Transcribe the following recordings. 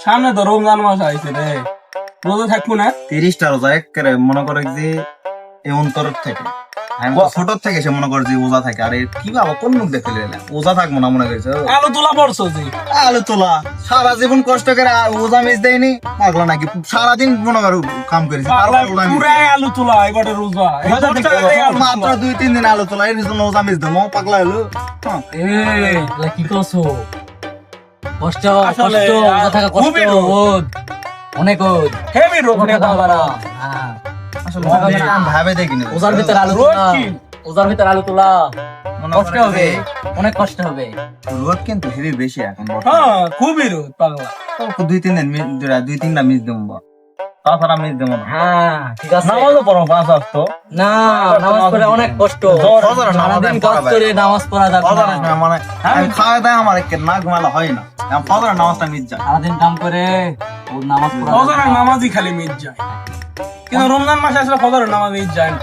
সামনে তো রমজান মাস আইছে রে, রোজা থাকবো না? 30টা রোজা একেবারে মনে করে যে এই অন্তর থেকে আমি তো ছোট থেকে সে মনে করে যে ওজা থাকে। আরে কি বাবা কোন মুখ দেখে এলাম, ওজা থাকবো না মনে করছে। আলু তোলা পড়ছো যে? আলু তোলা সারা জীবন কষ্ট করে ওজা মিস দেয়নি পাগলা নাকি, সারাদিন মনে করো কাম করেছি পুরাই আলু তোলা এবারে রোজা। মাত্র 2-3 দিন আলু তোলা এর জন্য ওজা মিস দেবো পাগলা হলো। কি করছো? কষ্ট আসলে কষ্ট রোজা থাকা কষ্ট, খুবই রোদ। রোদ, অনেক রোদ। হেভি রোদ রে বাবা। হ্যাঁ, আসলে আমি ভাবে দেখিনি রোজার ভিতরে আলু রোদ তোলা, কি? রোজার ভিতরে আলু তোলা মনে কষ্ট করে হবে, যে অনেক কষ্ট হবে। রোদ কিন্তু হেভি বেশি এখন হ্যাঁ খুবই রোদ পাগলা। 2-3 দিন 2-3টা মিস দেবো, তাছাড়া মিস দেবো না। হ্যাঁ ঠিক আছে। নামাজও পড়ো 5 ওয়াক্ত। না, নামাজ পড়ে অনেক কষ্ট। ফজরের নামাজ সারাদিন আমি কাজ পড়া করে নামাজ পড়া যাবে ফজরের না। সময় মানে আমি খাওয়া দাওয়া আমার না ঘুমালে হয় না, আমি ফজরের নামাজটা মিস যায়। সারাদিন কাম করে ও নামাজ পড়া যাবে ফজরের না। নামাজই খালি মিট যায়, কিন্তু রমজান মাসে আসলে ফজরের নামাজ মিট যায় না।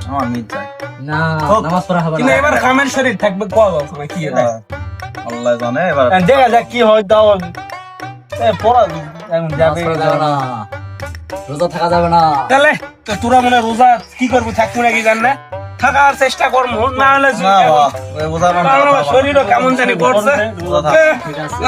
আমার মিস যায়। না, নামাজ পড়া হবে কিন্তু না। এবার কামের শরীর থাকবে কোয়া যাচ্ছে না কি এটা। আল্লাহ জানে এবার দেখা যাক কি হয় দাও। পড়া এখন নামাজ যাবে। পড়া যাবে না, রোজা থাকা যাবে না। তাহলে তো তোরা মনে হয় রোজা কি করবো, থাকবো নাকি জান না, থাকার চেষ্টা করবো না হলে না বাবা, ওই ওজা শরীরও কেমন জানি করছে। ওজা থাক। ঠিক আছে।